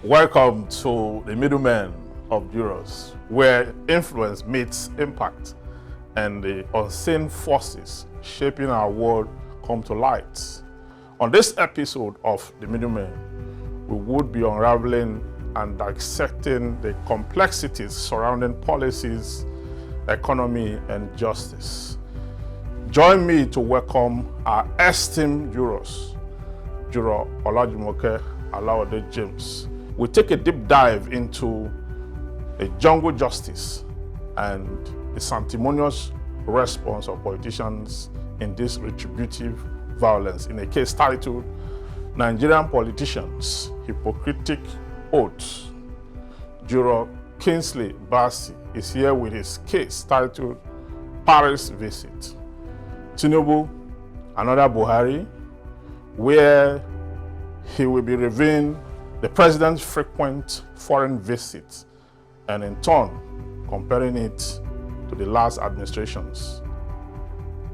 Welcome to the middlemen of jurors, where influence meets impact and the unseen forces shaping our world come to light. On this episode of The Middlemen, we would be unraveling and dissecting the complexities surrounding policies, economy, and justice. Join me to welcome our esteemed jurors, Juror Olajumoke Alawode James. We take a deep dive into a jungle justice and the sanctimonious response of politicians in this retributive violence in a case titled Nigerian Politicians, Hypocritic Oaths. Juror Kingsley Bassey is here with his case titled Paris Visit. Tinubu, another Buhari, where he will be reviewing the president's frequent foreign visits and in turn comparing it to the last administrations.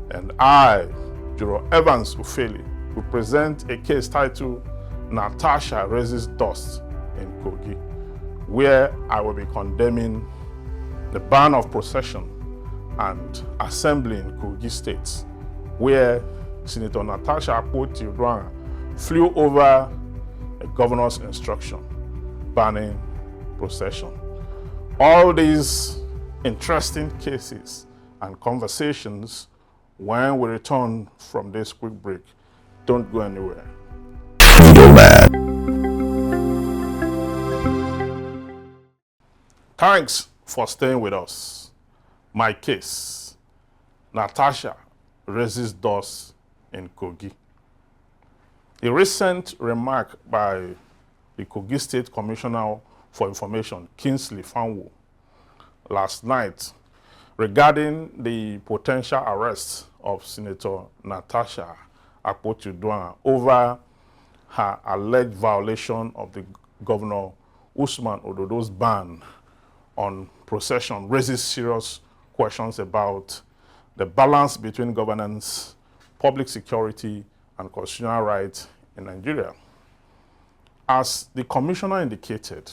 And I, Juror Evans Ufeli, will present a case titled Natasha Raises Dust in Kogi, where I will be condemning the ban of procession and assembly in Kogi State, where Senator Natasha Akpoti-Uduaghan flew over a governor's instruction banning procession. All these interesting cases and conversations when we return from this quick break. Don't go anywhere. Thanks for staying with us. My case, Natasha Raises Dust in Kogi. A recent remark by the Kogi State Commissioner for Information, Kingsley Fanwo, last night regarding the potential arrest of Senator Natasha Akpoti-Uduaghan over her alleged violation of the Governor Usman Ododo's ban on procession raises serious questions about the balance between governance, public security, and constitutional rights in Nigeria. As the commissioner indicated,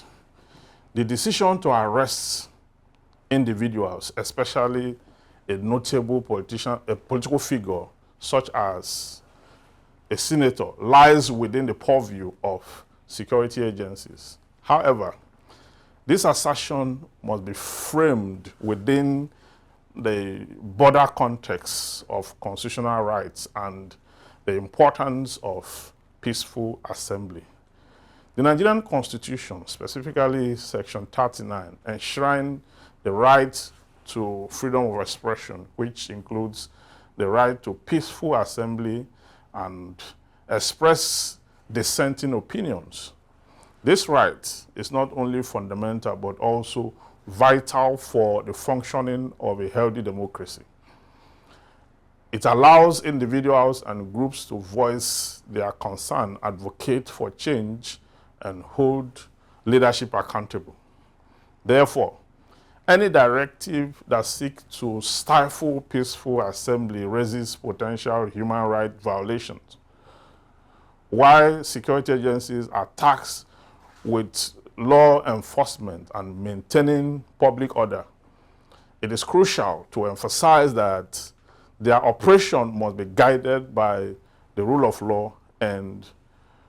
the decision to arrest individuals, especially a notable political figure such as a senator, lies within the purview of security agencies. However, this assertion must be framed within the broader context of constitutional rights and the importance of peaceful assembly. The Nigerian Constitution, specifically Section 39, enshrines the right to freedom of expression, which includes the right to peaceful assembly and express dissenting opinions. This right is not only fundamental, but also vital for the functioning of a healthy democracy. It allows individuals and groups to voice their concern, advocate for change, and hold leadership accountable. Therefore, any directive that seeks to stifle peaceful assembly raises potential human rights violations. While security agencies are tasked with law enforcement and maintaining public order, it is crucial to emphasize that their operation must be guided by the rule of law and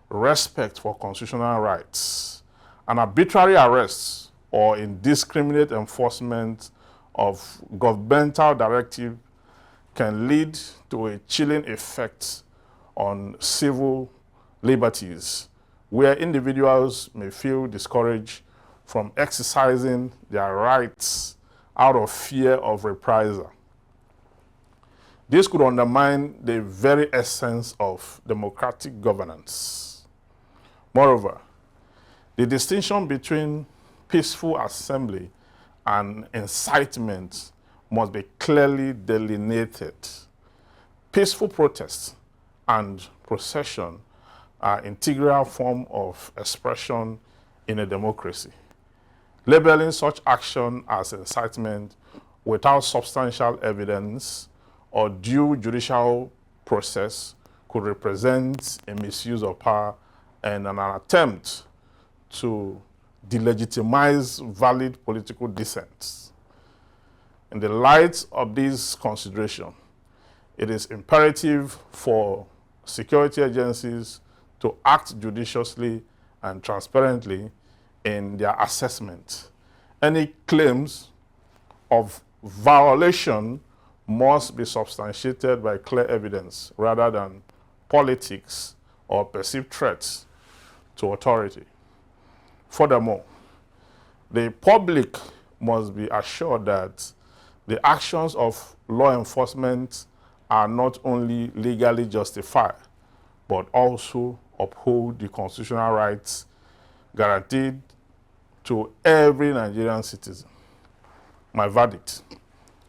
respect for constitutional rights. An arbitrary arrest or indiscriminate enforcement of governmental directive can lead to a chilling effect on civil liberties, where individuals may feel discouraged from exercising their rights out of fear of reprisal. This could undermine the very essence of democratic governance. Moreover, the distinction between peaceful assembly and incitement must be clearly delineated. Peaceful protest and procession are integral forms of expression in a democracy. Labeling such action as incitement without substantial evidence or due judicial process could represent a misuse of power and an attempt to delegitimize valid political dissents. In the light of these considerations, it is imperative for security agencies to act judiciously and transparently in their assessment. Any claims of violation must be substantiated by clear evidence rather than politics or perceived threats to authority. Furthermore, the public must be assured that the actions of law enforcement are not only legally justified, but also uphold the constitutional rights guaranteed to every Nigerian citizen. My verdict: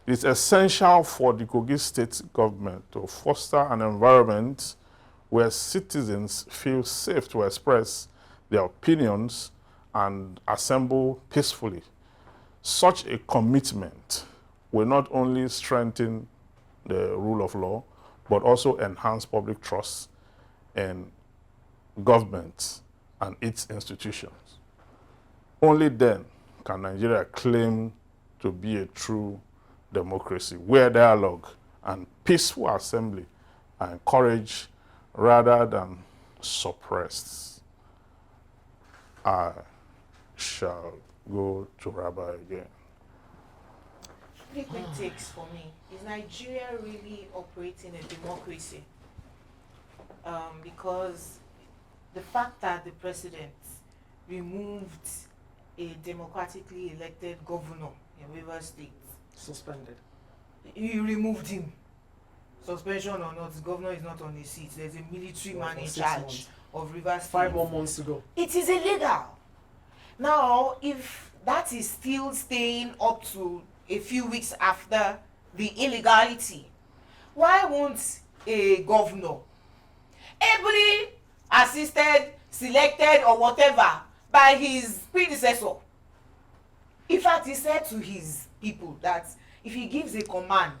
it is essential for the Kogi State government to foster an environment where citizens feel safe to express their opinions and assemble peacefully. Such a commitment will not only strengthen the rule of law, but also enhance public trust in government and its institutions. Only then can Nigeria claim to be a true democracy, where dialogue and peaceful assembly are encouraged rather than suppressed. I shall go to Rabbi again. 3 quick takes for me. Is Nigeria really operating a democracy? Because the fact that the president removed a democratically elected governor in Rivers State, Suspended. he removed him. Suspension or not, the governor is not on his seat. There's a military man in charge of Rivers State. 5 more months to go. It is illegal. Now, if that is still staying up to a few weeks after the illegality, why won't a governor, ably assisted, selected, or whatever by his predecessor, in fact, he said to his people that if he gives a command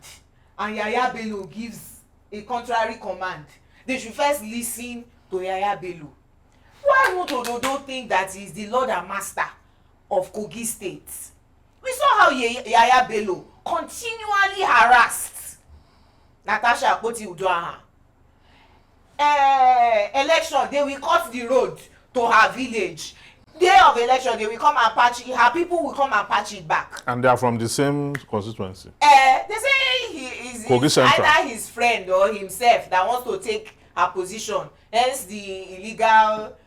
and Yaya Bello gives a contrary command, they should first listen to Yaya Bello. Why won't Ododo think that he is the Lord and Master of Kogi State? We saw how Yaya Bello continually harassed Natasha Akpoti-Uduaghan. Election, they will cut the road to her village. Day of election, they will come and patch it. Her people will come and patch it back. And they are from the same constituency. They say he is either his friend or himself that wants to take her position. Hence the illegal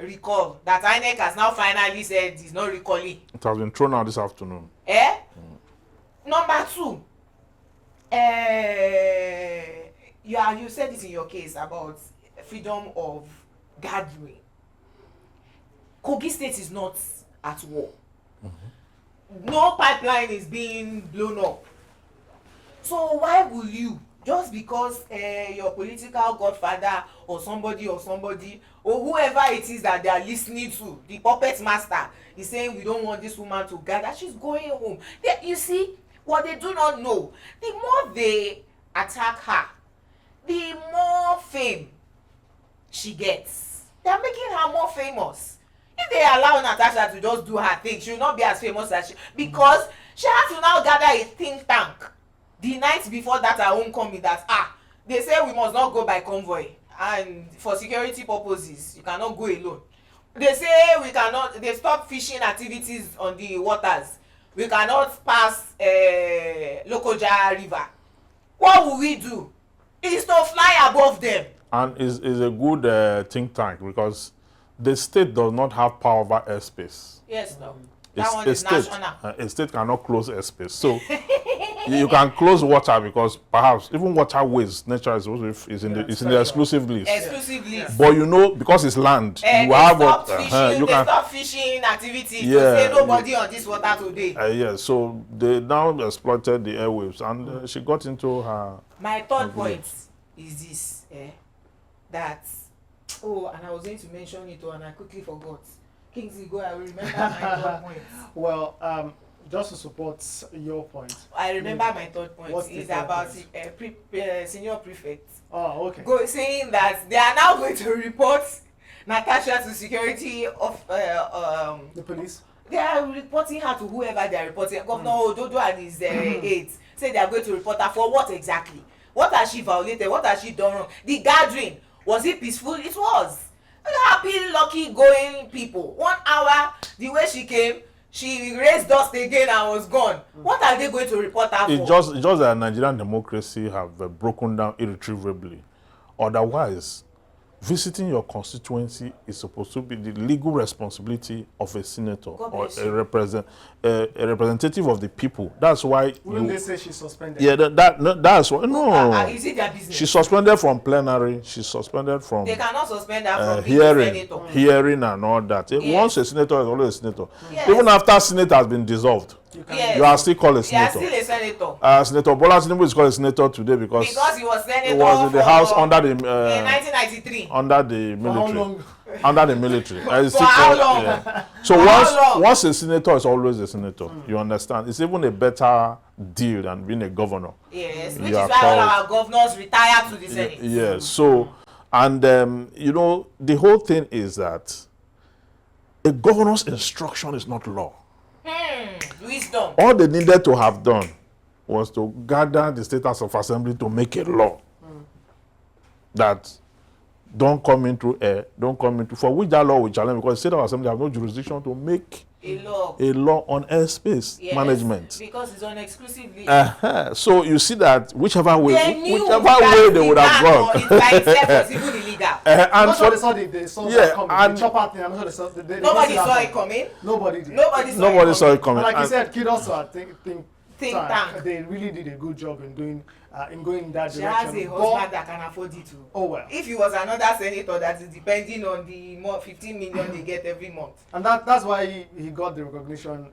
recall that INEC has now finally said is not recalling. It has been thrown out this afternoon. Number 2, you said it in your case about freedom of gathering. Kogi State is not at war. No pipeline is being blown up. So why will you, just because your political godfather or somebody or whoever it is that they are listening to, the puppet master, is saying we don't want this woman to gather, she's going home. You see, what they do not know, the more they attack her, the more fame she gets. They are making her more famous. If they allow Natasha to just do her thing, she will not be as famous as she, because she has to now gather a think tank the night before that her homecoming, that they say we must not go by convoy, and for security purposes you cannot go alone. They say we cannot, they stop fishing activities on the waters, we cannot pass Lokoja river. What will we do? Is to fly above them. And is a good think tank, because the state does not have power over airspace. Yes, no. That one is national. A state cannot close airspace. So you can close water, because perhaps even waterways, nature is in the exclusive list. Exclusive list. But you know, because it's land, you have what you can stop fishing activities to say nobody on this water today. Yes, so they now exploited the airwaves, and she got into her. My third point is this: that and I was going to mention it, and I quickly forgot. Kingsley, go. I will remember my third point. Well, just to support your point. I remember my third point. It's about senior prefect. Oh, okay. Saying that they are now going to report Natasha to security of The police. they are reporting her to whoever they are reporting. Governor Ododo and his aides say they are going to report her for what exactly? What has she violated? What has she done wrong? The gathering, was it peaceful? It was. Happy, lucky going people. 1 hour, the way she came, she raised dust again and was gone. What are they going to report her for? It's just that Nigerian democracy have broken down irretrievably. Otherwise, visiting your constituency is supposed to be the legal responsibility of a senator or a representative of the people. That's why. Wouldn't they say she's suspended? Yeah, that's why. No. Is it their business? She's suspended from plenary. She's suspended from. They cannot suspend her from being a senator. Hearing and all that. Yes. Once a senator is always a senator. Yes. Even after Senate has been dissolved, Yes. you are still called a You are senator. still a senator. Senator Bola Tinubu is called a senator today because He was senator he was in the house under the in 1993. under the For how military. long? Under the military. It's For still how called- long? yeah. So For how long? once a senator is always a senator. You understand? It's even a better deal than being a governor. Yes, You which is are why all called- our governors retire to the Senate. Yes. So, and the whole thing is that a governor's instruction is not law. Wisdom. All they needed to have done was to gather the State House of Assembly to make a law that don't come into air, don't come into, for which that law will challenge, because the State House of Assembly have no jurisdiction to make A law. a law on airspace Yes, management. because it's on exclusively. So you see that whichever way They knew they that would have the ban gone. it by itself was even illegal. And I'm not sure for- they saw they saw Yeah, that coming. and- The chopper thing, I'm not sure they saw. They Nobody didn't see saw that it coming. Nobody did. Nobody saw it coming. And like you And- said, kudos to our think Think tank. They really did a good job in doing going in that She has direction. a husband that can afford it too. Oh well. If he was another senator that is depending on the 15 million they get every month. And that's why he got the recognition,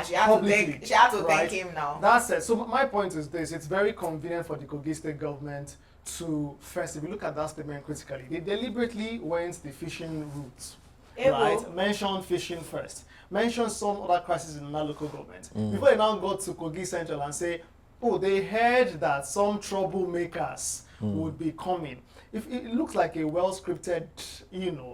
She had publicly, to thank right? him now. That's it. So my point is this: it's very convenient for the Kogi State government to first, if you look at that statement critically, they deliberately went the fishing route, right? Mentioned fishing first. Mentioned some other crises in our local government before they now go to Kogi Central and say, oh, they heard that some troublemakers would be coming. If it looks like a well-scripted,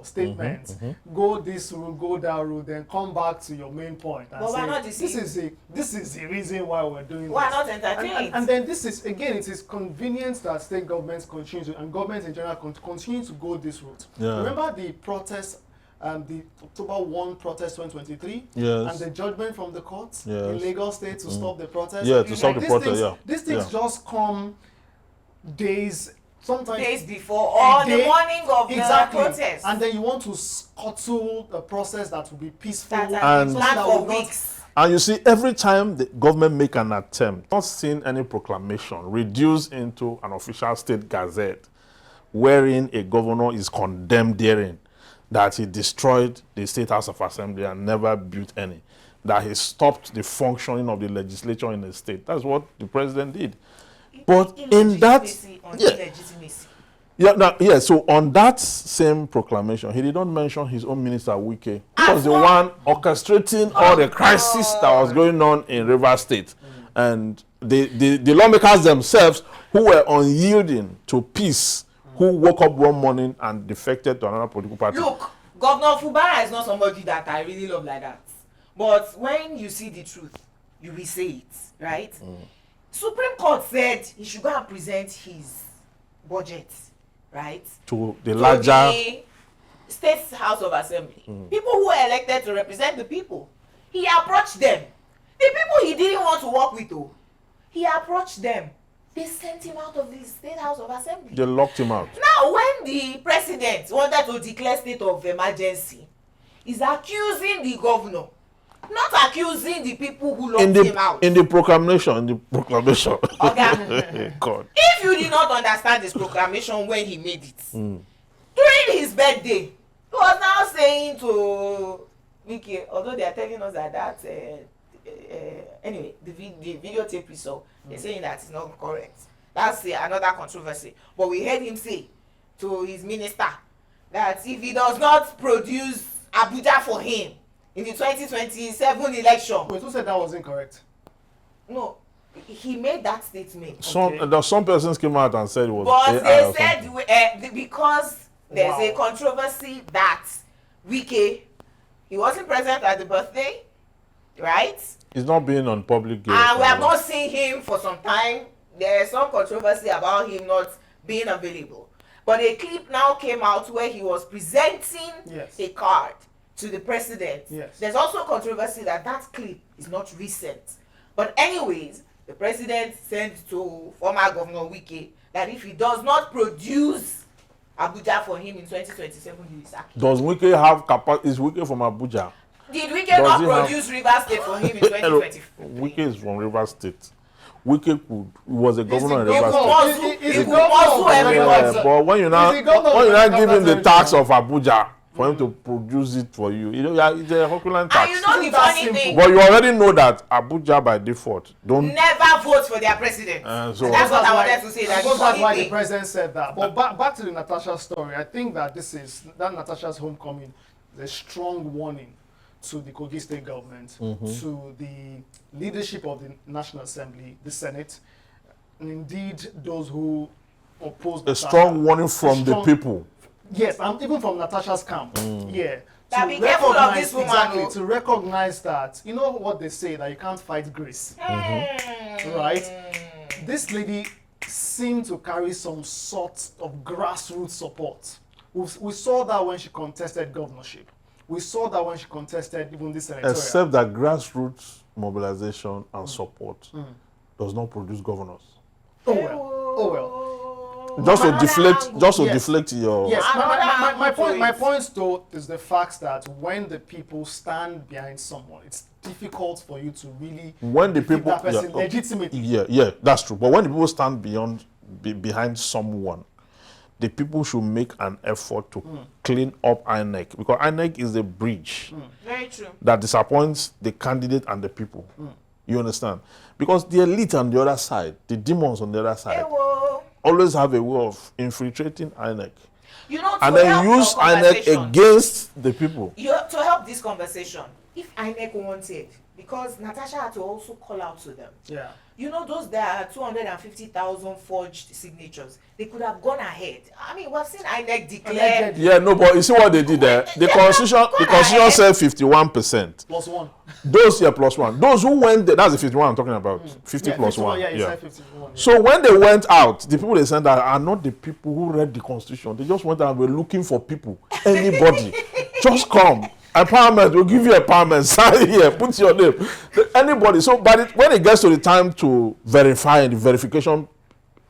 statement, go this route, go that route, then come back to your main point and But say, we're not this is the reason why we're doing We're this. not entertained. And then this is, again, it is convenient that state governments continue to, and governments in general continue to go this route. Yeah. Remember the protest, the October 1 protest 2023? Yes. And the judgment from the courts in Yes. Lagos State to stop the protest? Yeah, to stop the these protest, things, yeah. These things just come sometimes days before or the morning of the protest. And then you want to scuttle the process that will be peaceful. That And- planned that for will not- weeks. And you see, every time the government make an attempt, not seen any proclamation reduced into an official state gazette, wherein a governor is condemned therein that he destroyed the State House of Assembly and never built any, that he stopped the functioning of the legislature in the state. That's what the president did. But in that, Illegitimacy on yeah. illegitimacy. So on that same proclamation, he did not mention his own minister, Wike, who was the one orchestrating all the crisis that was going on in Rivers State. And the lawmakers themselves, who were unyielding to peace, who woke up one morning and defected to another political party. Look, Governor Fubara is not somebody that I really love like that. But when you see the truth, you will say it, right? Supreme Court said he should go and present his budget, right? To the To larger... the State House of Assembly. People who are elected to represent the people. He approached them. The people he didn't want to work with, he approached them. They sent him out of the State House of Assembly. They locked him out. Now, when the president wanted to declare state of emergency, he's accusing the governor, not accusing the people who locked him out. In the proclamation. Okay. God. If you did not understand this proclamation when he made it, during his birthday, he was now saying to Vicky, although they are telling us that anyway, the videotape we saw, they're saying that it's not correct. That's another controversy. But we heard him say to his minister that if he does not produce Abuja for him in the 2027 election, Wait, who said that was incorrect? no, he made that statement. Some persons came out and said it was But AI they or said something. because There's a controversy that Wike, he wasn't present at the birthday, right? He's not being on public game. And we have not seen him for some time. There's some controversy about him not being available. But a clip now came out where he was presenting a card to the president. There's also controversy that clip is not recent. But anyways, the president sent to former Governor Wike that if he does not produce Abuja for him in 2027, he will sack him. Does Wike have capacity? Is Wike from Abuja? Did Wike not produce Rivers State for him in 2020? Wike is from Rivers State. Wike was a governor in Rivers State. He could also everybody. But when you now give him the tax of Abuja for him to produce it for you, it's a Hokulan tax. And you know the funny thing. But you already know that Abuja by default don't never vote for their president. So that's what I wanted to say. That that's why the president said that. But back to the Natasha story, I think that that Natasha's homecoming is a strong warning to the Kogi State government, to the leadership of the National Assembly, the Senate, and indeed those who oppose a strong warning from the people. Yes, and even from Natasha's camp. Yeah. That be careful of this woman. Exactly, to recognize that, you know what they say, that you can't fight grace. Right? This lady seemed to carry some sort of grassroots support. We saw that when she contested governorship. We saw that when she contested even this electoral. Except that grassroots mobilization and support does not produce governors. Oh well. Just to deflect your... Yes, my point though is the fact that when the people stand behind someone, it's difficult for you to really give that person legitimately. Yeah, that's true. But when the people stand behind someone, the people should make an effort to clean up INEC, because INEC is a bridge Very true. that disappoints the candidate and the people. You understand? Because the elite on the other side, the demons on the other side, always have a way of infiltrating INEC. You know, and then use INEC against the people. To help this conversation, if INEC wanted, because Natasha had to also call out to them. Yeah. You know, those there are 250,000 forged signatures. They could have gone ahead. I mean, we've seen INEC declare. Yeah, no, but you see what they did there? The constitution said 51%. Plus one. Those, plus one. Those who went there, that's the 51 I'm talking about. 50 plus 51, one. Yeah. 51, So when they went out, the people they sent out are not the people who read the constitution. They just went out and were looking for people. Anybody. Just come. Empowerment, we'll give you empowerment. Sign here, put your name. Anybody. So, but when it gets to the time to verify and the verification,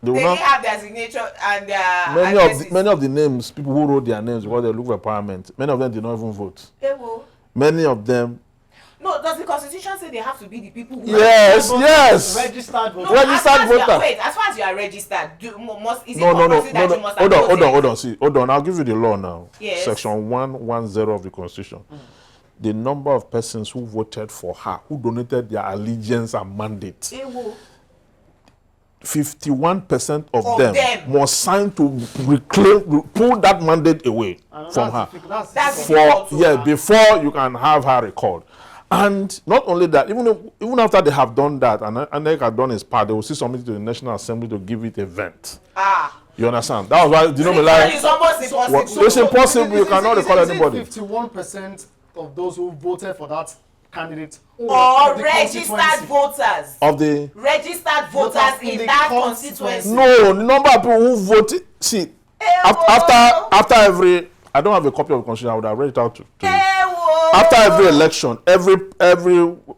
they will not have their signature and their many of the names, people who wrote their names because they look for empowerment, many of them did not even vote. Many of them. No, does the constitution say they have to be the people who yes. Registered voters. No, registered voters. Wait, as far as you are registered, Hold on. I'll give you the law now. Yes. Section 110 of the Constitution. The number of persons who voted for her, who donated their allegiance and mandate. 51% of them must sign to pull that mandate away from her. Before you can have her recalled. And not only that, even after they have done that, and they have done his part, they will see something to the National Assembly to give it a vent. You understand? That was why it's almost impossible. It's impossible. You cannot recall anybody. 51% of those who voted for that candidate or registered voters of the registered voters in that constituency. No, the number of people who voted. See, after every, I don't have a copy of the constitution. I would have read it out to you. After every election, every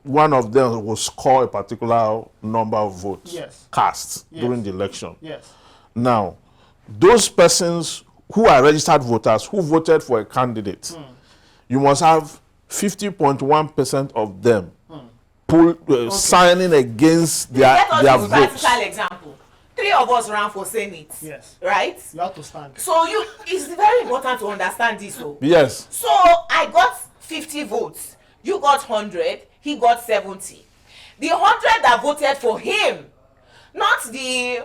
one of them will score a particular number of votes cast during the election. Now, those persons who are registered voters who voted for a candidate, you must have 50.1% of them signing against their votes. Practical example. 3 of us ran for Senate. Right? You have to stand. So it's very important to understand this. Yes. So I got 50 votes. You got 100. He got 70. The 100 that voted for him, not the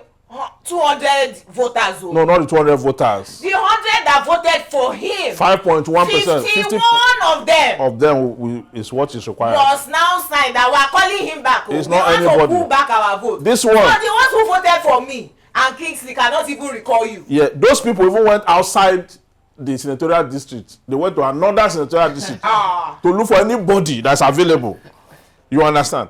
200 voters. No, not the 200 voters. The 100 that voted for him. 5.1%. 51 of them is what is required. Was now signed that we are calling him back. It's not anybody. Pull back our vote. This one. So the ones who voted for me and Kingsley cannot even recall you. Yeah, those people even went outside the senatorial district. They went to another senatorial district Ah. to look for anybody that's available. You understand?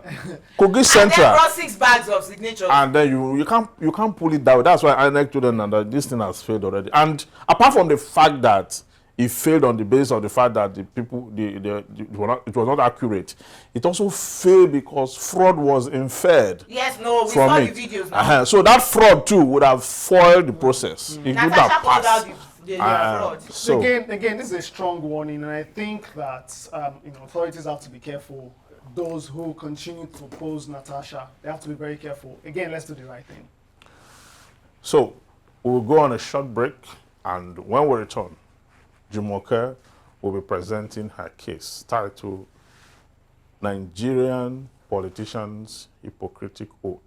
Kogi And Central. then brought 6 bags of signatures. And then you can't pull it down. That's why INEC told them that this thing has failed already. And apart from the fact that it failed on the basis of the fact that it was not accurate, it also failed because fraud was inferred. Yes, no, we from saw it. the videos now. So that fraud too would have foiled the process. It would have Natasha called passed. out the fraud. So Again, this is a strong warning, and I think that authorities have to be careful. Those who continue to oppose Natasha, they have to be very careful. Again, let's do the right thing. So we'll go on a short break, and when we return, Jumoke will be presenting her case titled Nigerian Politicians' Hypocritic Oath.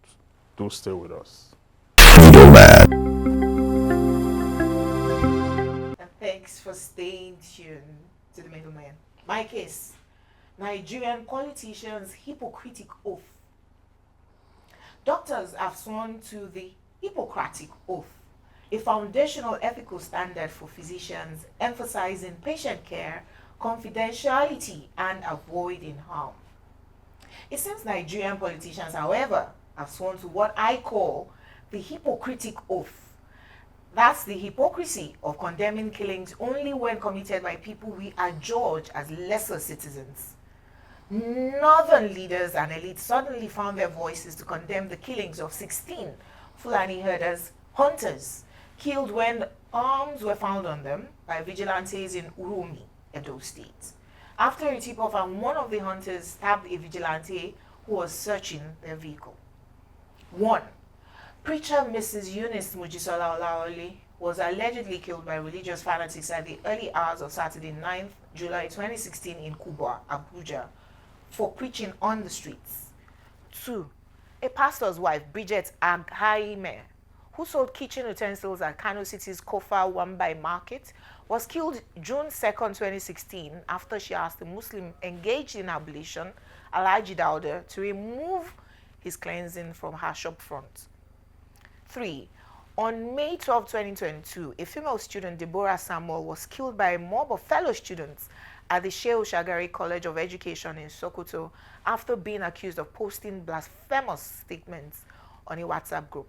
Do stay with us. And thanks for staying tuned to the middleman. My case, Nigerian politicians' hypocritic oath. Doctors have sworn to the Hippocratic Oath, a foundational ethical standard for physicians emphasizing patient care, confidentiality, and avoiding harm. It seems Nigerian politicians, however, have sworn to what I call the Hippocratic Oath. That's the hypocrisy of condemning killings only when committed by people we adjudge as lesser citizens. Northern leaders and elites suddenly found their voices to condemn the killings of 16 Fulani herders, hunters, killed when arms were found on them by vigilantes in Urumi, Edo State, after a tip-off and one of the hunters stabbed a vigilante who was searching their vehicle. 1. Preacher Mrs. Eunice Mujisola Olaole was allegedly killed by religious fanatics at the early hours of Saturday, 9th July 2016 in Kubwa, Abuja, for preaching on the streets. 2. A pastor's wife, Bridget Aghaime, who sold kitchen utensils at Kano City's Kofa Wambai market, was killed June 2nd, 2016 after she asked a Muslim engaged in ablution, Alhaji Dauda, to remove his cleansing from her shop front. 3. On May 12, 2022, a female student, Deborah Samuel, was killed by a mob of fellow students at the Shehu Shagari College of Education in Sokoto after being accused of posting blasphemous statements on a WhatsApp group.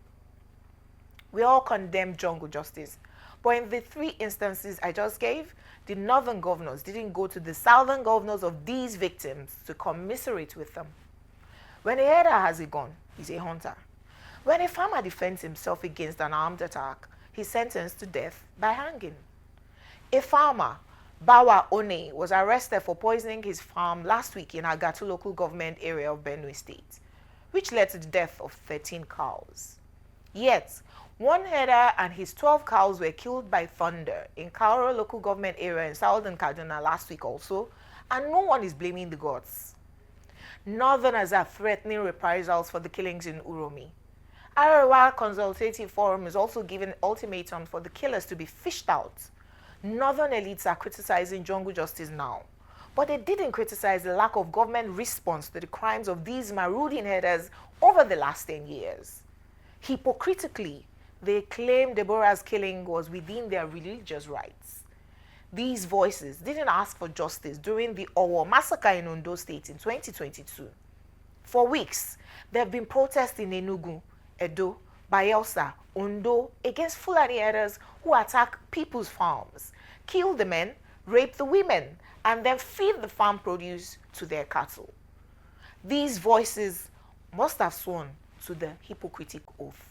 We all condemn jungle justice, but in the 3 instances I just gave, the northern governors didn't go to the southern governors of these victims to commiserate with them. When a herder has a gun, he's a hunter. When a farmer defends himself against an armed attack, he's sentenced to death by hanging. A farmer, Bawa One, was arrested for poisoning his farm last week in Agatu local government area of Benue State, which led to the death of 13 cows. Yet, one herder and his 12 cows were killed by thunder in Kauro local government area in southern Kaduna last week also, and no one is blaming the gods. Northerners are threatening reprisals for the killings in Uromi. Arewa Consultative Forum is also giving ultimatum for the killers to be fished out. Northern elites are criticizing jungle justice now, but they didn't criticize the lack of government response to the crimes of these marauding herders over the last 10 years. Hypocritically, they claim Deborah's killing was within their religious rights. These voices didn't ask for justice during the Owo massacre in Ondo State in 2022. For weeks, there have been protests in Enugu, Edo, Bayelsa, Ondo against Fulani herders who attack people's farms, kill the men, rape the women, and then feed the farm produce to their cattle. These voices must have sworn to the Hippocratic Oath.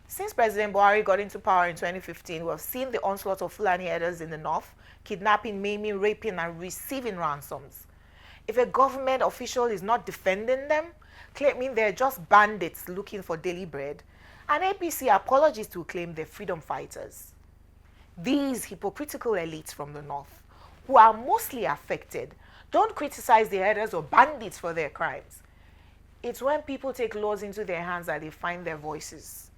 Since President Buhari got into power in 2015, we have seen the onslaught of Fulani herders in the north, kidnapping, maiming, raping, and receiving ransoms. If a government official is not defending them, claiming they're just bandits looking for daily bread, an APC apologist will claim they're freedom fighters. These hypocritical elites from the north, who are mostly affected, don't criticize the herders or bandits for their crimes. It's when people take laws into their hands that they find their voices.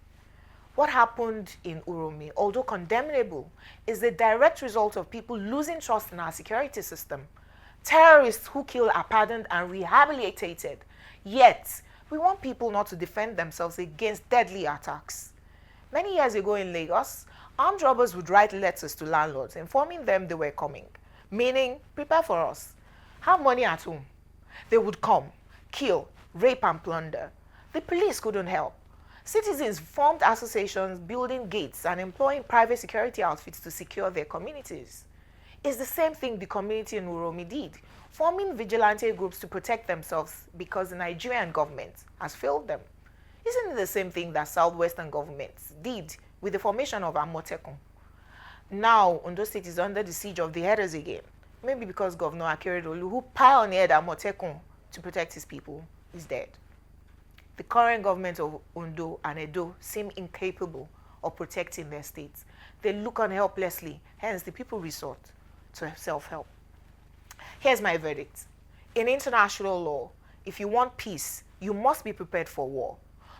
What happened in Uromi, although condemnable, is the direct result of people losing trust in our security system. Terrorists who kill are pardoned and rehabilitated. Yet, we want people not to defend themselves against deadly attacks. Many years ago in Lagos, Armed robbers would write letters to landlords informing them they were coming, meaning, prepare for us. Have money at home. They would come, kill, rape and plunder. The police couldn't help. Citizens formed associations building gates and employing private security outfits to secure their communities. It's the same thing the community in Uromi did, forming vigilante groups to protect themselves because the Nigerian government has failed them. Isn't it the same thing that southwestern governments did with the formation of Amotekun? Now, Ondo State is under the siege of the headers again. Maybe because Governor Akeredolu, who pioneered Amotekun to protect his people, is dead. The current government of Ondo and Edo seem incapable of protecting their states. They look on helplessly, hence the people resort to self-help. Here's my verdict. In international law, if you want peace, you must be prepared for war.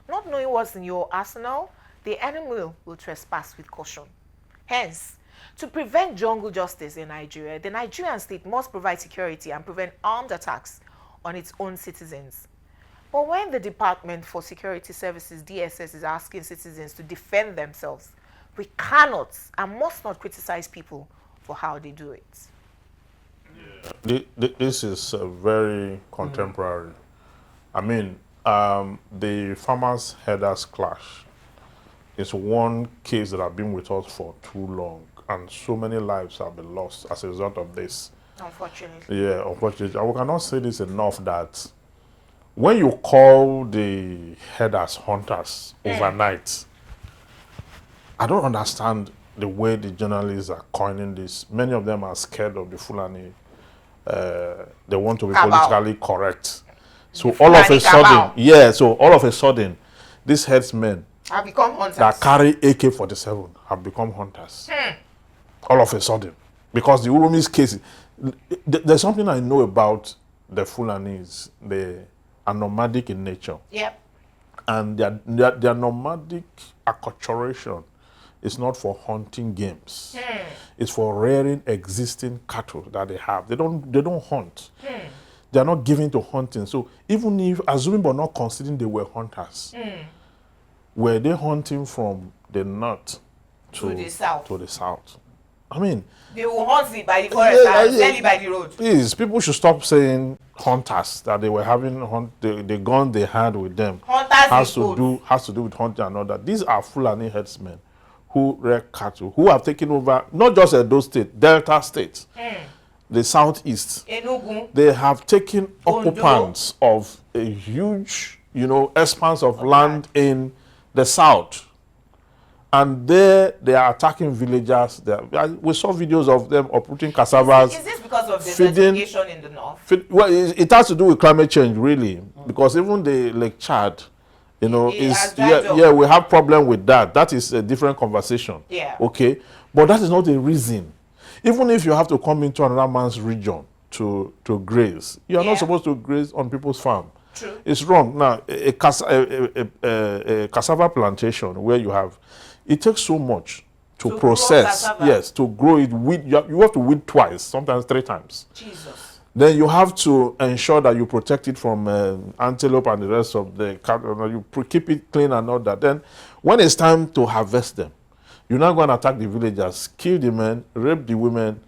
Not knowing what's in your arsenal, the enemy will trespass with caution. Hence, to prevent jungle justice in Nigeria, the Nigerian state must provide security and prevent armed attacks on its own citizens. But when the Department for Security Services, DSS, is asking citizens to defend themselves, we cannot and must not criticize people for how they do it. This is very contemporary. I mean, the farmers' headers clash is one case that has been with us for too long, and so many lives have been lost as a result of this. Unfortunately. Yeah, unfortunately. And we cannot say this enough that when you call the headers hunters overnight, I don't understand the way the journalists are coining this. Many of them are scared of the Fulani. They want to be politically correct. So all of a sudden, so all of a sudden, these headsmen have become hunters that carry AK-47 have become hunters. All of a sudden. Because the Urumi's case, there's something I know about the Fulanis. They are nomadic in nature. Yep. And their nomadic acculturation is not for hunting games. It's for rearing existing cattle that they have. They don't hunt. They are not given to hunting. So even if, assuming but not considering they were hunters, were they hunting from the north to the south? I mean, they will hunt it by the forest and sell it by the road. Please, people should stop saying hunters, that they were having the gun they had with them has to do with hunting and all that. These are Fulani headsmen who rear cattle, who have taken over not just Edo State, Delta State, the southeast. Enugu. They have taken occupants of a huge, expanse of land in the south. And there they are attacking villagers. We saw videos of them uprooting cassavas. Is this because of desertification in the north? Well, it has to do with climate change, really, because even the Lake Chad, we have problem with that. That is a different conversation. Yeah. Okay, but that is not a reason. Even if you have to come into another man's region to graze, you are not supposed to graze on people's farm. True. It's wrong. Now, a cassava plantation where you have, it takes so much to process. Yes, to grow it. You have to weed twice, sometimes 3 times. Jesus. Then you have to ensure that you protect it from antelope and the rest of the cattle. You keep it clean and all that. Then, when it's time to harvest them, you're not going to attack the villagers, kill the men, rape the women,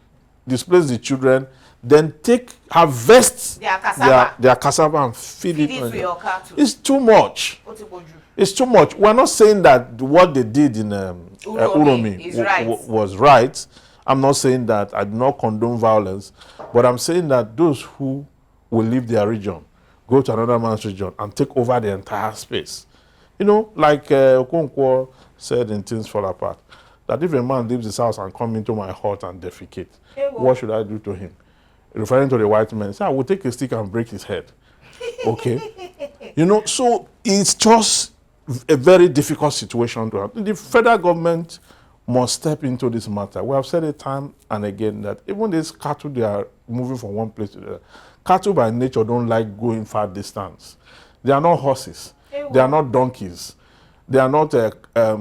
displace the children, then harvest their cassava and feed it to your cattle. It's too much. It's too much. We're not saying that what they did in Uromi was right. I'm not saying that. I do not condone violence. But I'm saying that those who will leave their region, go to another man's region and take over the entire space. Like Okonkwo said in Things Fall Apart, that if a man leaves his house and come into my hut and defecate, what should I do to him? Referring to the white man, I will take a stick and break his head. Okay? So it's just a very difficult situation to have. The federal government must step into this matter. We have said it time and again that even these cattle, they are moving from one place to the other. Cattle by nature don't like going far distance. They are not horses. They are not donkeys. They are not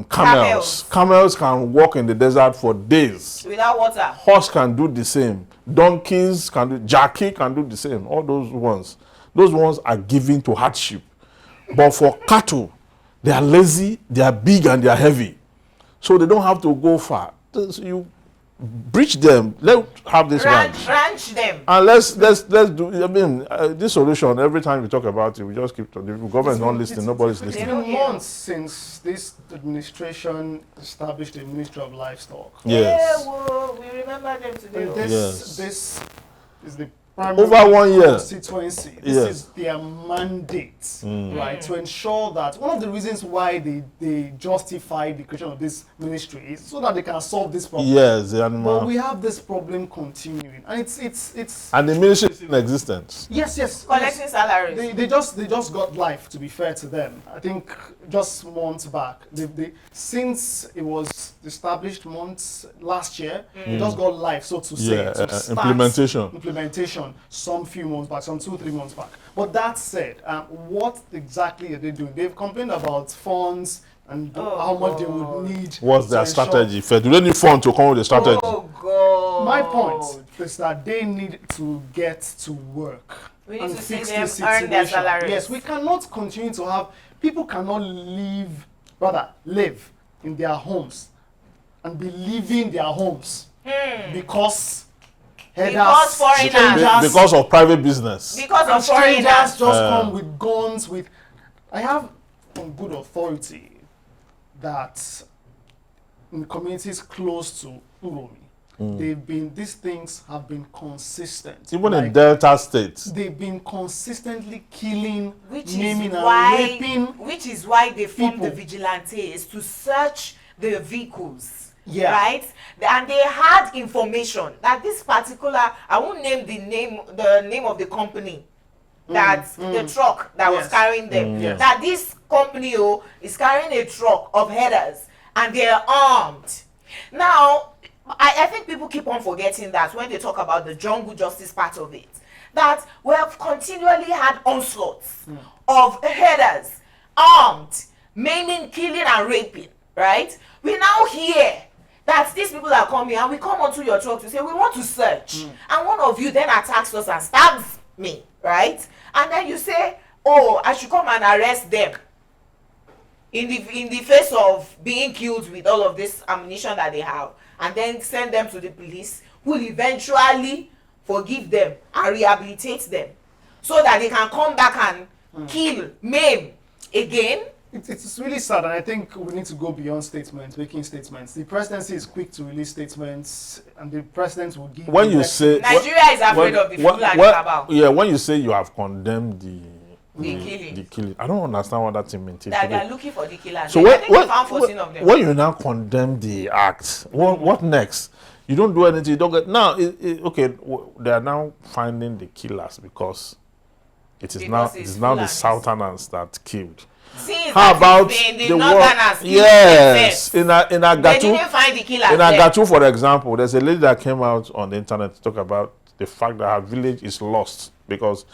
camels. Camels can walk in the desert for days. Without water. Horse can do the same. Donkeys can do, jockey can do the same. All those ones are given to hardship. But for cattle, they are lazy, they are big, and they are heavy. so they don't have to go far. You breach them. Let's have this ranch. Ranch them. And let's do. I mean, this solution. Every time we talk about it, we just keep talking. The government's not listening. Nobody's listening. It's been months since this administration established a Ministry of Livestock. Yes. Yeah, well, we remember them today. This is the primary Over 1 year. constituency. This is their mandate, right? To ensure that one of the reasons why they justify the creation of this ministry is so that they can solve this problem. Yes, the animal. But we have this problem continuing, and it's And the ministry is in existence. yes. Collecting salaries. They just got life, to be fair to them. I think just months back, since it was established months last year, they just got life, so to say. Yeah, to start implementation some few months back, some 2-3 months back. But that said, what exactly are they doing? They've complained about funds and how much they would need. What's their strategy? Do they need fund to come with a strategy? Oh God. My point is that they need to get to work. We need and to see fix them this earn their situation. salaries. Yes, we cannot continue to have people cannot live in their homes and be leaving their homes because foreigners. Because of private business. Because of strangers foreigners. just come with guns. I have on good authority that in communities close to Uromi, these things have been consistent. Even in Delta states. They've been consistently killing, Which maiming, is why, and raping. which is why they formed the people. vigilantes to search the vehicles. Yeah. Right? And they had information that this particular, I won't name the name of the company, that the truck that was carrying them, Yes. that this company is carrying a truck of headers and they're armed. Now, I think people keep on forgetting that when they talk about the jungle justice part of it, that we have continually had onslaughts of headers, armed, maiming, killing and raping, right? We now hear that these people are coming and we come onto your truck to say we want to search, and one of you then attacks us and stabs me, right? And then you say, oh, I should come and arrest them in the face of being killed with all of this ammunition that they have, and then send them to the police, who will eventually forgive them and rehabilitate them so that they can come back and kill, maim again. It's really sad, and I think we need to go beyond statements, making statements. The presidency is quick to release statements, and the president will give. When you say Nigeria is afraid of the Fulani cabal. Yeah, when you say you have condemned The killing, I don't understand what that means. That they are looking for the killers. So I think they found 14 of them. when you now condemn the act, what next? You don't do anything. You don't get now. Okay, they are now finding the killers because it is now the Fulanis. Southerners that killed. Since How about the the Northerners? Yes, in They Agatu, didn't find the killers. in there. Agatu, for example, there's a lady that came out on the internet to talk about the fact that her village is lost because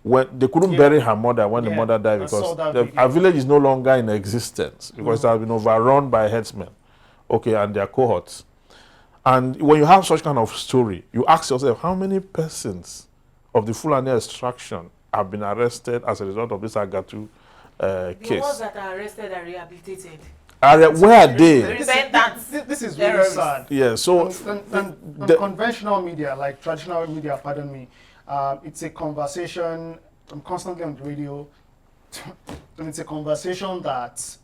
when they couldn't bury her mother when the mother died I saw because that video. her village is no longer in existence because it has been overrun by herdsmen, and their cohorts. And when you have such kind of story, you ask yourself, how many persons of the Fulani extraction have been arrested as a result of this Agatu The case? ones that are arrested and rehabilitated. Where are they? This is really Terrorists. sad. Yeah, so And conventional media, like traditional media, pardon me, it's a conversation. I'm constantly on the radio, and it's a conversation that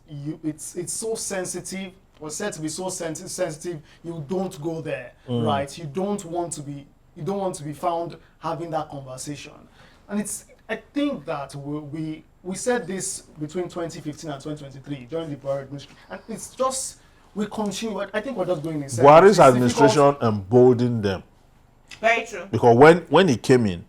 it's so sensitive. Was said to be so sensitive. You don't go there, right? You don't want to be found having that conversation. And I think that we said this between 2015 and 2023 during the Buhari administration, and it's just we continue. I think we're just going in circles. Buhari's It's administration emboldened them Very true. because when he came in,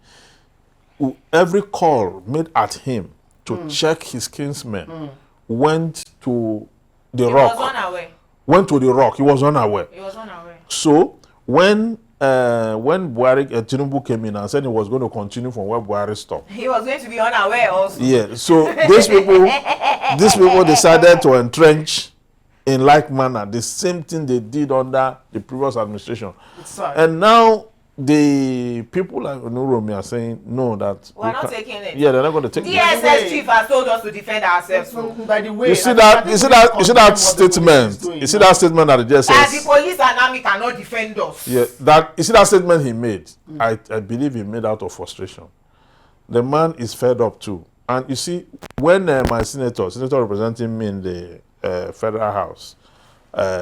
every call made at him to check his kinsmen went to the He rock. was unaware. Went to the rock. He was unaware. He was unaware. So when Buhari Tinubu came in and said he was going to continue from where Buhari stopped. He was going to be unaware also. Yeah. So these people decided to entrench in like manner the same thing they did under the previous administration. It's sad. And now the people like Unuromi are saying no, that We're not taking it. Yeah, they're not going to take it. DSS chief has told us to defend ourselves. By the way, You see that statement? You see that statement that the That the DSS? police and army cannot defend us. Yeah, that you see that statement he made. I believe he made out of frustration. The man is fed up too. And you see, when my senator representing me in the federal house,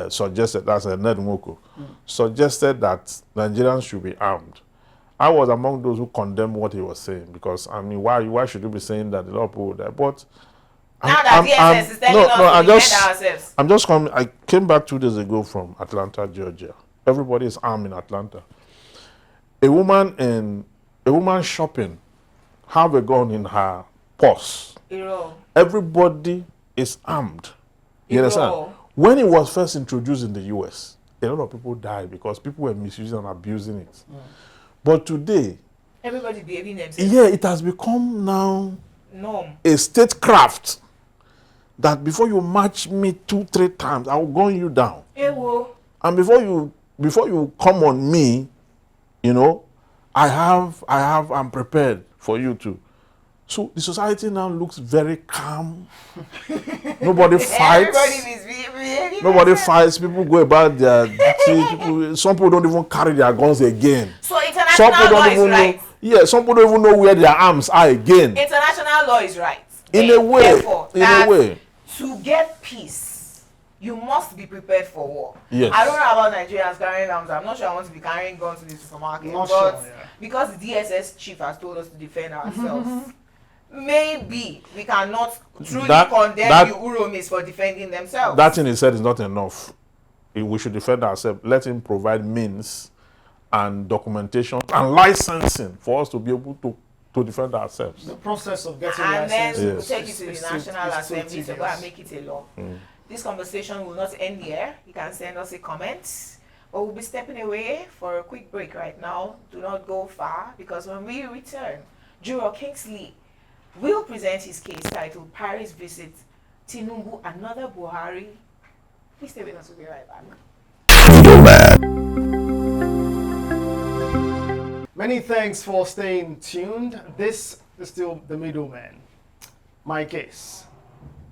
suggested, that's Ned Nwoko, suggested that Nigerians should be armed. I was among those who condemned what he was saying, because I mean, why should you be saying that a lot of people would die? But now that DSS is telling us to defend ourselves. I'm just coming. I came back 2 days ago from Atlanta, Georgia. Everybody is armed in Atlanta. A woman shopping have a gun in her purse. Everybody is armed. You understand? When it was first introduced in the US, a lot of people died because people were misusing and abusing it. But today, everybody behaving themselves. Yeah, it has become now norm. A statecraft that before you match me 2-3 times, I will gun you down. And before you come on me, you know, I'm prepared for you too. So the society now looks very calm. Nobody fights. Nobody fights. People go about their duty. Some people don't even carry their guns again. So international law is right. Yeah, some people don't even know where their arms are again. International law is right. In a way. To get peace, you must be prepared for war. Yes. I don't know about Nigerians carrying arms. I'm not sure I want to be carrying guns to the supermarket. Because the DSS chief has told us to defend ourselves. Maybe we cannot truly condemn the Uromis for defending themselves. That thing he said is not enough. We should defend ourselves. Let him provide means and documentation and licensing for us to be able to defend ourselves. The process of getting and license. And then we'll take it to the National Assembly to go and make it a law. This conversation will not end here. You can send us a comment. But we'll be stepping away for a quick break right now. Do not go far, because when we return, Juror Kingsley will present his case titled Paris Visit, Tinubu, Another Buhari. Please stay with us, we'll be right back. Many thanks for staying tuned. This is still The Middleman. My case,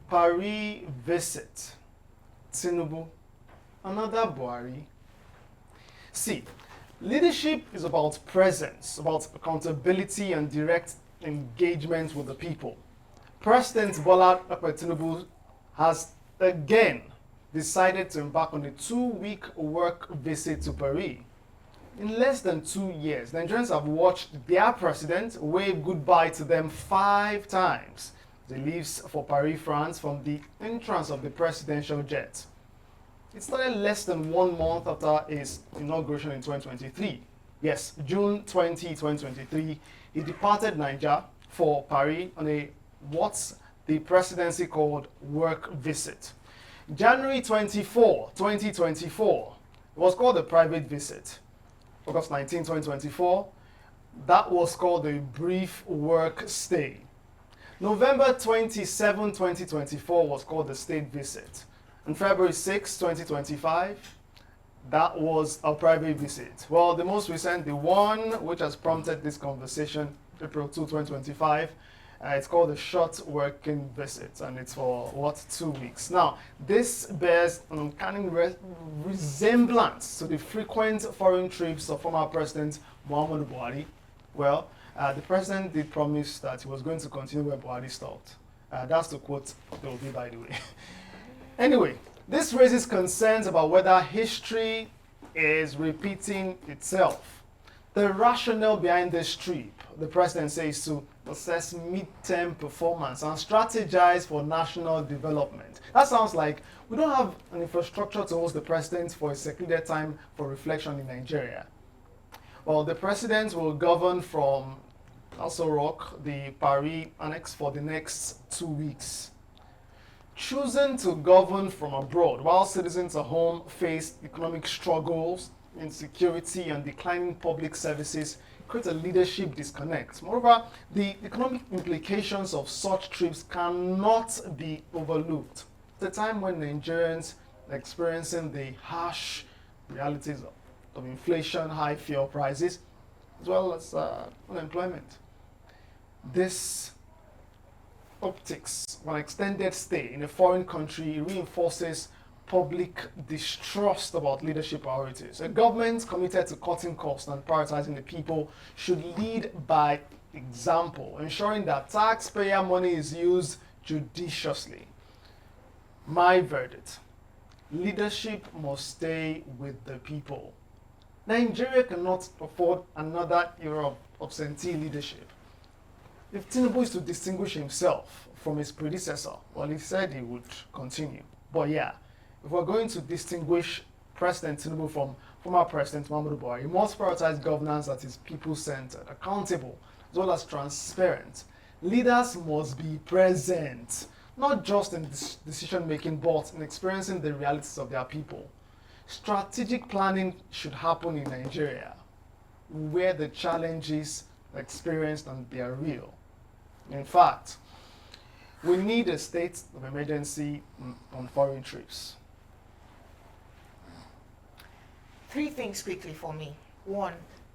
Paris Visit, Tinubu, Another Buhari. See, leadership is about presence, about accountability and direct engagement with the people. President Bola Tinubu has again decided to embark on a 2-week work visit to Paris. In less than 2 years, Nigerians have watched their president wave goodbye to them 5 times. He leaves for Paris, France from the entrance of the presidential jet. It started less than 1 month after his inauguration in 2023. Yes, June 20, 2023, he departed Niger for Paris on a what's the presidency called work visit. January 24, 2024, it was called a private visit. August 19, 2024, that was called a brief work stay. November 27, 2024 was called the state visit. And February 6, 2025, that was a private visit. Well, the most recent, the one which has prompted this conversation, April 2, 2025, it's called a short working visit, and it's for, 2 weeks. Now, this bears an uncanny resemblance to the frequent foreign trips of former President Muhammadu Buhari. Well, the president did promise that he was going to continue where Buhari stopped. That's the quote there will be, by the way. Anyway, this raises concerns about whether history is repeating itself. The rationale behind this trip, the president says, to assess mid-term performance and strategize for national development. That sounds like we don't have an infrastructure to host the president for a secluded time for reflection in Nigeria. Well, the president will govern from Aso Rock, the Paris annex, for the next 2 weeks. Choosing to govern from abroad while citizens at home face economic struggles, insecurity, and declining public services create a leadership disconnect. Moreover, the economic implications of such trips cannot be overlooked. At a time when Nigerians are experiencing the harsh realities of inflation, high fuel prices, as well as unemployment. This optics, when extended stay in a foreign country, reinforces public distrust about leadership priorities. A government committed to cutting costs and prioritizing the people should lead by example, ensuring that taxpayer money is used judiciously. My verdict: leadership must stay with the people. Nigeria cannot afford another era of absentee leadership. If Tinubu is to distinguish himself from his predecessor, well, he said he would continue. But yeah, if we're going to distinguish President Tinubu from former President Muhammadu Buhari, he must prioritize governance that is people-centered, accountable, as well as transparent. Leaders must be present, not just in decision-making, but in experiencing the realities of their people. Strategic planning should happen in Nigeria, where the challenges are experienced and they are real. In fact, we need a state of emergency on foreign trips. 3 things quickly for me. 1,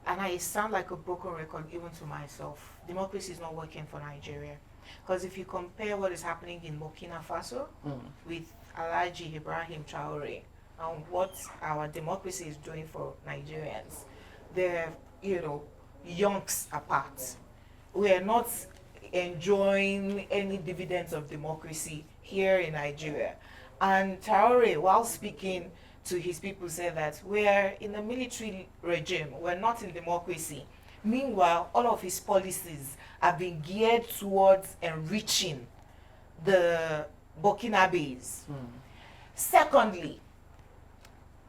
and I sound like a broken record even to myself, democracy is not working for Nigeria. Because if you compare what is happening in Burkina Faso with Alhaji Ibrahim Traore and what our democracy is doing for Nigerians, they're, yonks apart. We are not enjoying any dividends of democracy here in Nigeria. And Traore, while speaking to his people, said that we're in a military regime, we're not in democracy. Meanwhile, all of his policies have been geared towards enriching the Burkinabes. Secondly,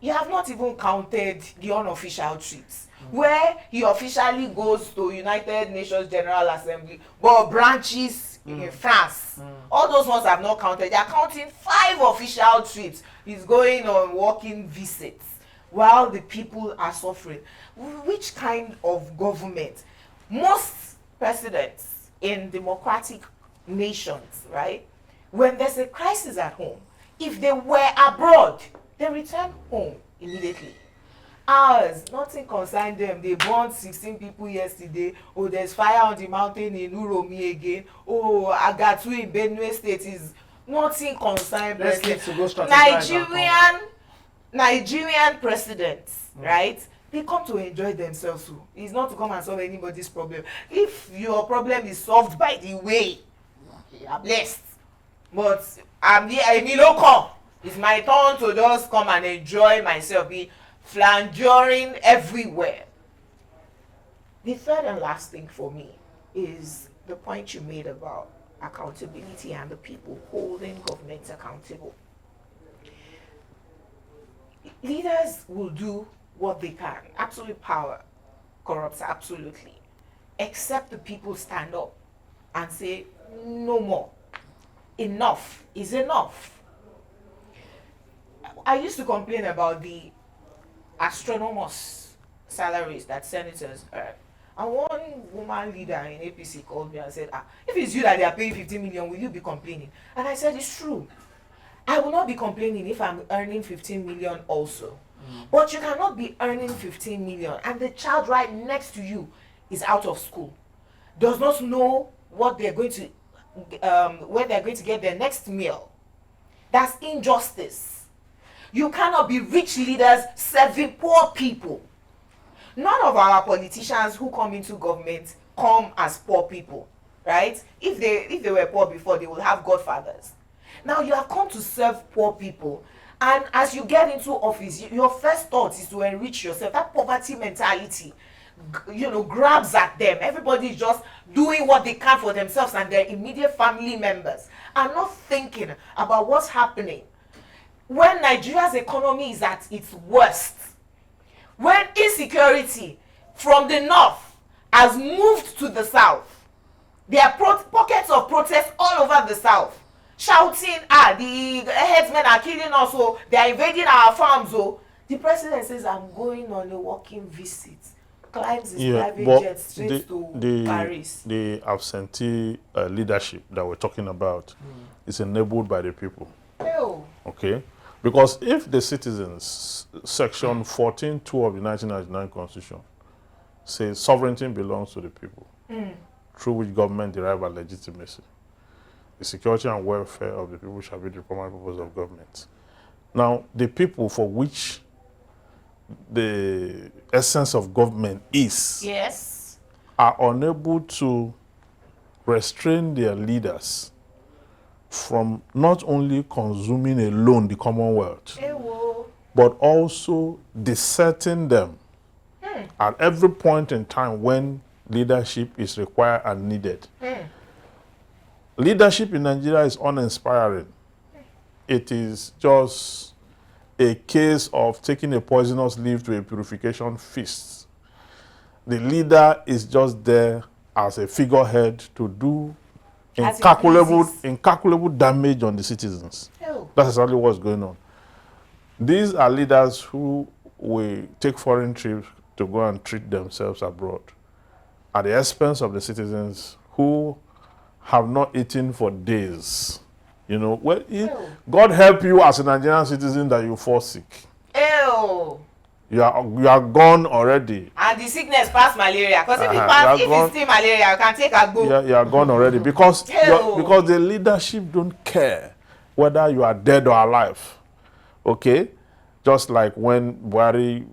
you have not even counted the unofficial trips, where he officially goes to United Nations General Assembly, but branches in France. All those ones have not counted. They are counting 5 official trips. He's going on working visits while the people are suffering. Which kind of government? Most presidents in democratic nations, right, when there's a crisis at home, if they were abroad, they return home immediately. Ours, nothing concerned them. They burned 16 people yesterday. Oh, there's fire on the mountain in Uromi again. Oh, Agatu in Benue State is nothing concerned. Nigerian presidents, right? They come to enjoy themselves too. It's not to come and solve anybody's problem. If your problem is solved by the way, you are blessed. But I'm here, it's my turn to just come and enjoy myself, be flanduring everywhere. The third and last thing for me is the point you made about accountability and the people holding governments accountable. Leaders will do what they can. Absolute power corrupts absolutely. Except the people stand up and say, no more. Enough is enough. I used to complain about the astronomous salaries that senators earn. And one woman leader in APC called me and said, if it's you that they are paying 15 million, will you be complaining? And I said, it's true. I will not be complaining if I'm earning 15 million also. But you cannot be earning 15 million and the child right next to you is out of school, does not know what they're going to, where they're going to get their next meal. That's injustice. You cannot be rich leaders serving poor people. None of our politicians who come into government come as poor people, right? If they were poor before, they would have godfathers. Now you have come to serve poor people, and as you get into office, your first thought is to enrich yourself. That poverty mentality, grabs at them. Everybody is just doing what they can for themselves and their immediate family members, and not thinking about what's happening when Nigeria's economy is at its worst, when insecurity from the north has moved to the south. There are pockets of protest all over the south, shouting, the headsmen are killing us, oh, they are invading our farms. Oh. The president says, I'm going on a working visit. Climbs his private jet straight to Paris. The absentee leadership that we're talking about is enabled by the people. Oh. Okay? Because if the citizens, section 14.2 of the 1999 Constitution, says sovereignty belongs to the people, through which government derive a legitimacy. The security and welfare of the people shall be the primary purpose of government. Now, the people for which the essence of government is Yes. are unable to restrain their leaders from not only consuming alone the Commonwealth, Ewo. but also deserting them at every point in time when leadership is required and needed. Leadership in Nigeria is uninspiring. It is just a case of taking a poisonous leaf to a purification feast. The leader is just there as a figurehead to do As it incalculable, pleases. incalculable damage on the citizens. Oh. That's exactly what's going on. These are leaders who will take foreign trips to go and treat themselves abroad at the expense of the citizens who have not eaten for days. You know, well, God help you as a Nigerian citizen that you fall sick. Ew. You are gone already. And the sickness pass malaria. Because if You are it's still malaria, you can take a go. You are gone already because Ew. because the leadership don't care whether you are dead or alive. Okay, just like when Buhari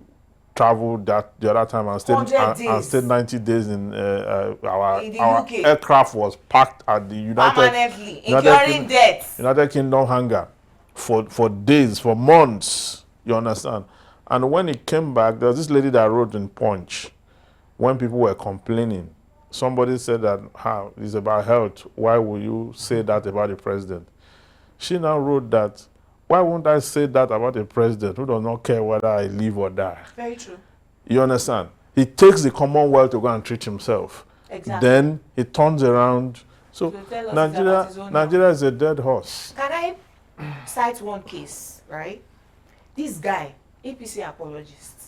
traveled that the other time and 100 stayed and stayed 90 days in In the our UK. aircraft was packed at the Permanently. United Incurring death. United Kingdom hangar for days, for months. You understand? And when he came back, there was this lady that wrote in Punch when people were complaining. Somebody said that how it's about health. Why will you say that about the president? She now wrote that, why won't I say that about a president who does not care whether I live or die? Very true. You understand? He takes the Commonwealth to go and treat himself. Exactly. Then he turns around. So To tell us about his own Nigeria is a dead horse. Can I cite one case, right? This guy, APC apologist.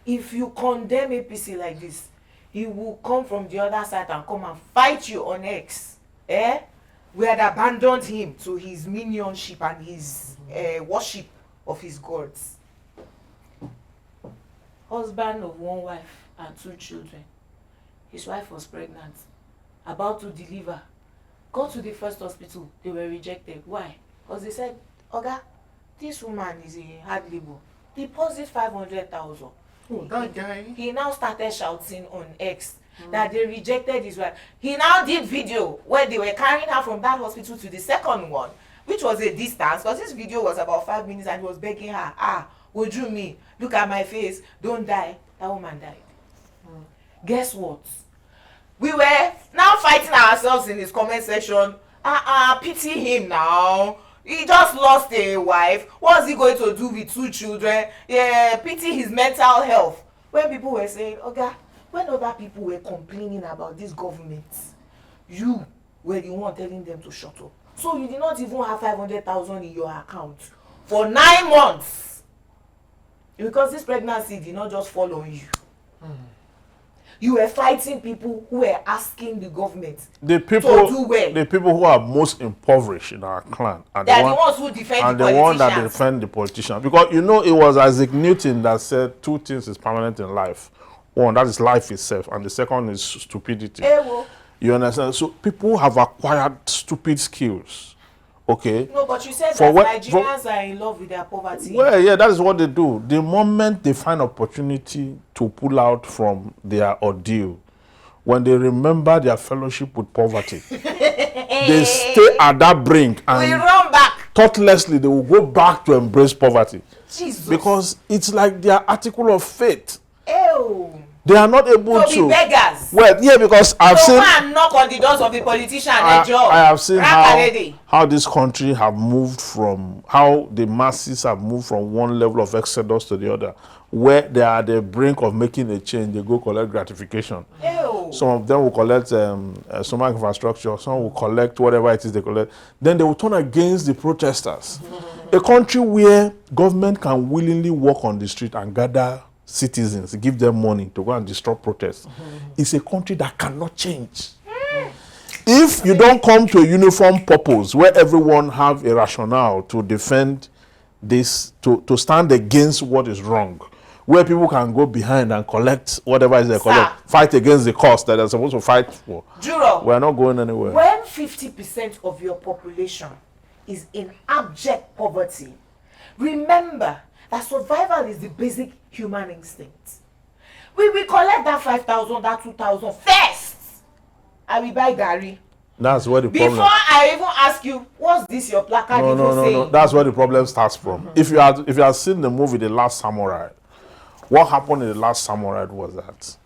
If you condemn APC like this, he will come from the other side and come and fight you on X. We had abandoned him to his minionship and his worship of his gods. Husband of one wife and 2 children. His wife was pregnant, about to deliver. Go to the first hospital, they were rejected. Why? Because they said, Oga, this woman is a hard labor. Deposit 500,000. Oh, that guy. He now started shouting on X that they rejected his wife. He now did video where they were carrying her from that hospital to the second one, which was a distance, because this video was about 5 minutes and he was begging her, would you me? Look at my face, don't die. That woman died. Guess what? We were now fighting ourselves in his comment section. Pity him now. He just lost a wife. What's he going to do with 2 children? Yeah, pity his mental health. When people were saying, Oga, when other people were complaining about this government, you were the one telling them to shut up. So you did not even have 500,000 in your account for 9 months. Because this pregnancy did not just fall on you. You were fighting people who were asking the government to do well. The people who are most impoverished in our clan are They are the ones who defend and the the one that politicians. defend the politicians. Because you know, it was Isaac Newton that said 2 things is permanent in life. One, that is life itself, and the second is stupidity. Ewo. You understand? So people have acquired stupid skills. Okay. No, but you said For that what- Nigerians are in love with their poverty. Well, yeah, that is what they do. The moment they find opportunity to pull out from their ordeal, when they remember their fellowship with poverty, they stay at that brink We and run back. thoughtlessly they will go back to embrace poverty Jesus. because it's like their article of faith. Ew. They are not able To be to. beggars. Well, yeah, because I've So seen. go and knock on the doors of the politician and job. I have seen Rakalede. how this country have moved from, how the masses have moved from one level of exodus to the other, where they are at the brink of making a change, they go collect gratification. Ew. Some of them will collect stomach infrastructure, some will collect whatever it is they collect. Then they will turn against the protesters. A country where government can willingly walk on the street and gather citizens, give them money to go and disrupt protests, is a country that cannot change. If you don't come to a uniform purpose where everyone have a rationale to defend this, to stand against what is wrong, where people can go behind and collect whatever is they Sir. collect, fight against the cause that they're supposed to fight for. Juro, We're not going anywhere. when 50% of your population is in abject poverty, remember that survival is the basic human instinct. We will collect that 5,000, that 2,000 first. I will buy Gary. That's where the Before problem. I even ask you, what's this your placard No, even no, no, saying? no. That's where the problem starts from. If you had seen the movie The Last Samurai, what happened in The Last Samurai was that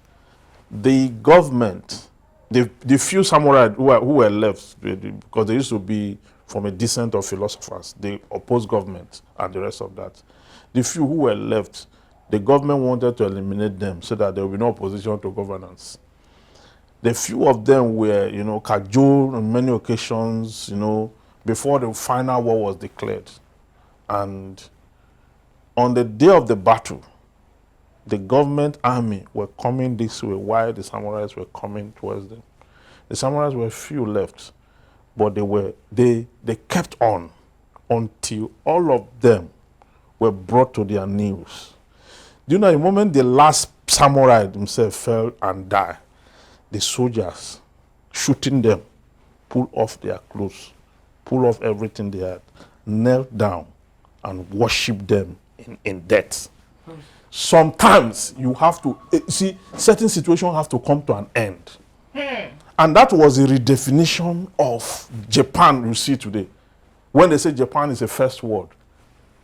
the government, the few samurai who were left, because they used to be from a descent of philosophers, they opposed government and the rest of that. The few who were left, the government wanted to eliminate them so that there would be no opposition to governance. The few of them were, cajoled on many occasions, before the final war was declared. And on the day of the battle, the government army were coming this way while the samurais were coming towards them. The samurais were few left, but they kept on until all of them were brought to their knees. Do you know the moment the last samurai himself fell and died, the soldiers shooting them, pull off their clothes, pull off everything they had, knelt down and worship them in death. Sometimes you have to, see, certain situations have to come to an end. And that was a redefinition of Japan you see today. When they say Japan is a first world,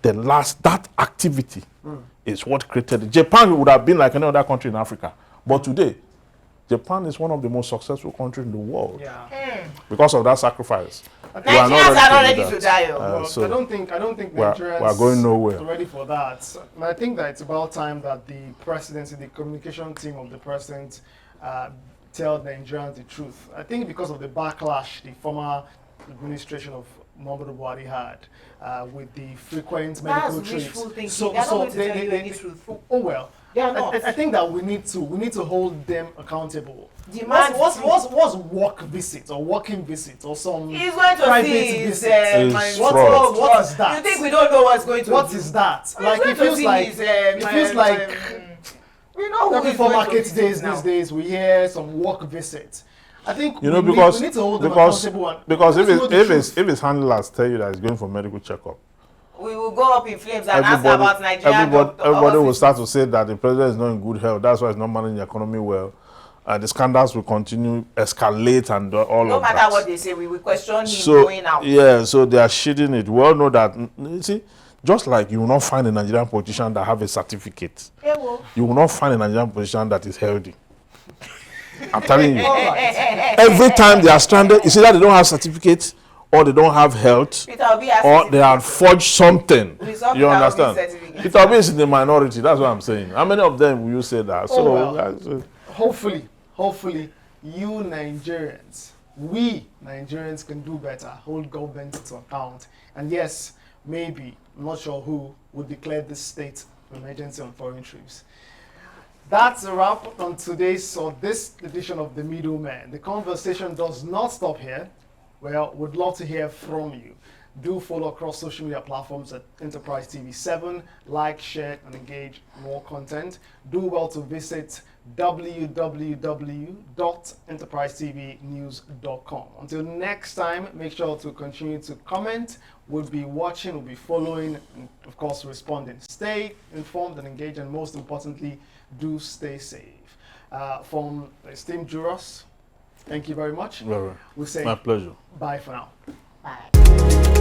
that activity is what created it. Japan would have been like any other country in Africa. But today, Japan is one of the most successful countries in the world because of that sacrifice. Nigerians are not ready to die. I don't think Nigerians are going nowhere. are ready for that. And I think that it's about time that the presidency, the communication team of the president, tell Nigerians the truth. I think because of the backlash the former administration of Muhammadu Buhari had with the frequent medical That's wishful trips. thinking. They're not going to tell you any truth. Oh well. They are not. I think that we need to hold them accountable. Demand What's work visit or working visit or some He's going to private see his visit? fraud. What is that? You think we don't know what's going to What do? is that? He's Like going it to feels see like his, we know who every is four going to market visit days now. these days we hear some work visit. I think You know, we because need to hold them because accountable. because if let's know the truth. his handlers tell you that he's going for medical checkup, We will go up in flames and ask about Nigeria. everybody will start to say that the president is not in good health. That's why he's not managing the economy well. The scandals will continue, escalate, and all No of that. matter what they say, we will question him So going out. yeah, so they are shading it. We all know that. You see, just like you will not find a Nigerian politician that have a certificate, Yeah, well. you will not find a Nigerian politician that is healthy. I'm telling you. All right. Every time they are stranded, you see that they don't have certificates or they don't have health Peter Obi has or they have forged something. We saw You Peter Obi's understand? certificate. Peter Obi is in the minority. That's what I'm saying. How many of them will you say that? So well. that's, Hopefully, you Nigerians, we Nigerians can do better, hold government to account. And yes, maybe, I'm not sure who, would declare this state of emergency on foreign trips. That's a wrap on this edition of The Middleman. The conversation does not stop here. Well, we'd love to hear from you. Do follow across social media platforms at Enterprise TV 7. Like, share, and engage more content. Do well to visit www.enterprisetvnews.com. Until next time, make sure to continue to comment. We'll be watching, we'll be following, and of course responding. Stay informed and engaged, and most importantly, do stay safe. From esteemed jurors, thank you very much. Right. We'll say My pleasure. bye for now. Bye.